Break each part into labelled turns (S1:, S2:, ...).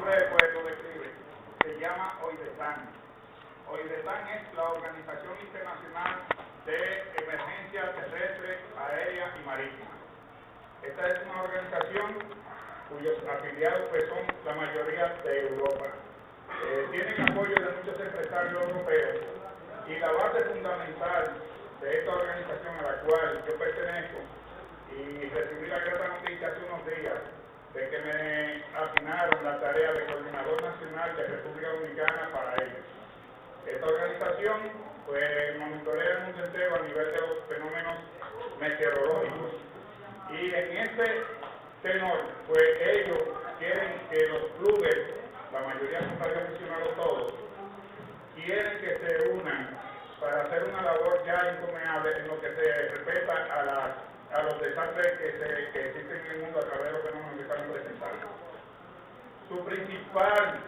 S1: nombre pues lo describe, se llama OIDETAN. OIDETAN es la Organización Internacional de Emergencia Terrestre, Aérea y Marítima. Esta es una organización cuyos afiliados pues, son la mayoría de Europa. Tienen apoyo de muchos empresarios europeos y la base fundamental de esta organización a la cual yo pertenezco, y recibí la grata noticia hace unos días de que me asignaron la tarea de coordinador nacional de República Dominicana para ellos. Esta organización pues monitorea el mundo entero a nivel de los fenómenos meteorológicos y en este tenor pues ellos quieren que los clubes, la mayoría son radioaficionados todos, quieren que se unan para hacer una labor ya encomiable en lo que se respecta a los desastres que existen en el mundo a través de los fenómenos que están presentando. Su principal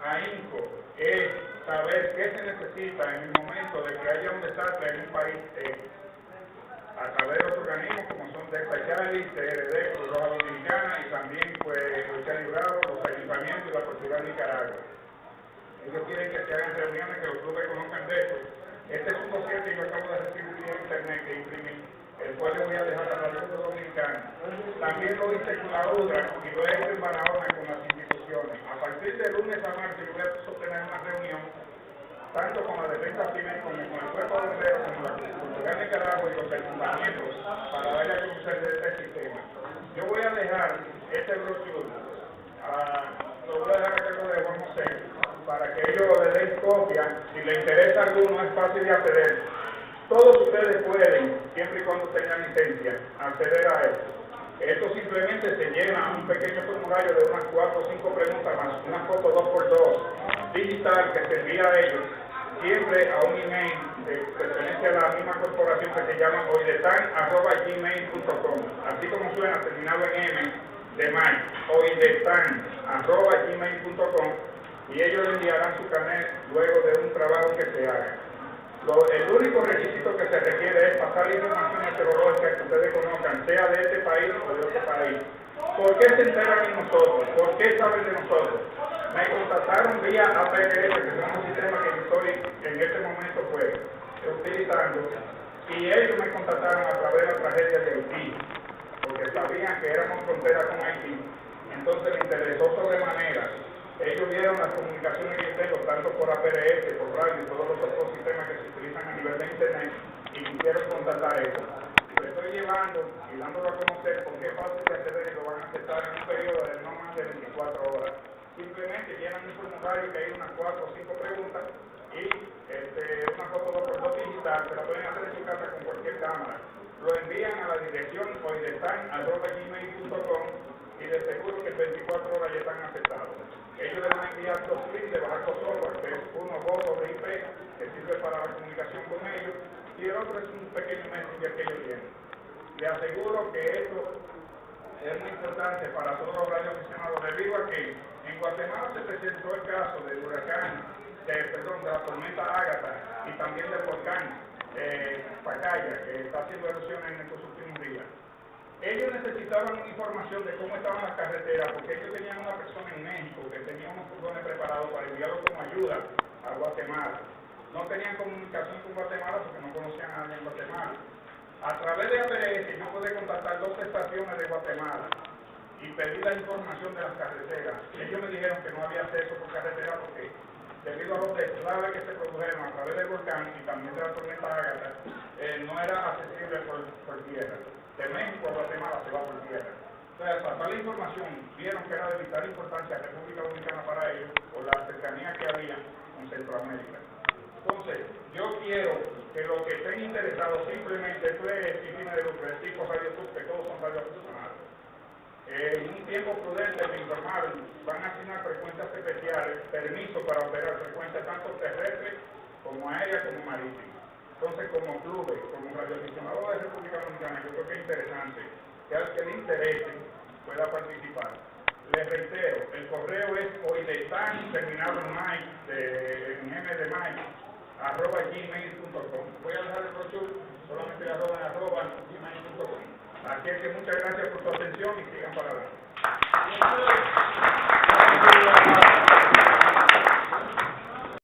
S1: ahínco es saber qué se necesita en el momento de que haya un desastre en un país a través de los organismos como son Delta Charlie, CRD, Cruz Roja Dominicana y también pues Lucha Librado, los ayuntamientos y la Policía de Nicaragua. Ellos quieren que se hagan reuniones, que los clubes conozcan de esto. Este es un dossier que yo acabo de recibir vía internet que imprimí, el cual le voy a dejar a la República Dominicana. También lo hice con la UDRA y lo he hecho en Barahona con las instituciones. A partir de lunes a martes yo voy a sostener una reunión tanto con la defensa civil como con el cuerpo de bomberos, como la Policía de Nicaragua y los ayuntamientos para darle a conocer de este sistema. Yo voy a dejar este brochure, lo voy a dejar a cargo de Juan José, para que ellos le den copia. Si le interesa a alguno es fácil de acceder. Todos ustedes pueden, siempre y cuando tengan licencia, acceder a esto. Esto simplemente se llena un pequeño formulario de unas 4 o 5 preguntas más una foto 2x2 digital que se envía a ellos, siempre a un email que pertenece a la misma corporación que se llama oidetan@gmail.com, así como suena, terminado en M de Mike, oidetan@gmail.com, y ellos le enviarán su carnet luego de un trabajo que se haga. El único requisito que se requiere es pasar la información meteorológica que ustedes conozcan, sea de este país o de otro país. ¿Por qué se enteran de nosotros? ¿Por qué saben de nosotros? Me contactaron vía APRS, que es un sistema que yo estoy en este momento pues utilizando, y ellos me contactaron a través de la tragedia de Haití, porque sabían que éramos frontera con Haití. Entonces les interesó sobremanera. Ellos vieron las comunicaciones que tengo, tanto por APRS, por radio y todos los otros sistemas que se utilizan a nivel de internet, y quisieron contactar eso. Lo estoy llevando y dándolo a conocer porque es fácil de acceder y lo van a aceptar en un periodo de no más de 24 horas. Simplemente llenan un formulario que hay unas 4 o 5 preguntas y una foto 2x2 digital, se la pueden hacer en su casa con cualquier cámara. Lo envían a la dirección oidetan@gmail.com y de seguro que en 24 horas ya están aceptados. Ellos le van a enviar 2 links de bajar software, que es uno voz sobre IP, que sirve para la comunicación con ellos, y el otro es un pequeño messenger que ellos tienen. Le aseguro que esto es muy importante para todos los radioaficionados, debido a que en Guatemala se presentó el caso del huracán, de la tormenta Ágata y también del volcán Pacaya, que está haciendo erupciones en estos últimos días. Ellos necesitaban información de cómo estaban las carreteras, porque ellos tenían una persona en México que tenía unos furgones preparados para enviarlos como ayuda a Guatemala. No tenían comunicación con Guatemala porque no conocían a nadie en Guatemala. A través de APRS yo pude contactar 2 estaciones de Guatemala y pedir la información de las carreteras. Ellos me dijeron que no había acceso por carretera porque debido a los deslaves que se produjeron a través del volcán y también de la tormenta Ágata, no era accesible por tierra. De México a Guatemala se va por tierra. Entonces, al pasar la información, vieron que era de vital importancia a República Dominicana para ellos, por la cercanía que había con Centroamérica. Entonces, yo quiero que los que estén interesados, simplemente, esto es sin fines de lucro, es tipo Radio Sub, que todos son radioaficionados. En un tiempo prudente me informaron, van a asignar frecuencias especiales, permiso para operar frecuencias tanto terrestres como aéreas como marítimas. Entonces, como clubes, como radioaficionados de República Dominicana, yo creo que es interesante que al que le interese pueda participar. Les reitero, el correo es oidetan, terminado en Mike, en M de Mike, @gmail.com. Voy a dejar el brochure, solamente @gmail.com. Así es que muchas gracias por su atención y sigan para adelante.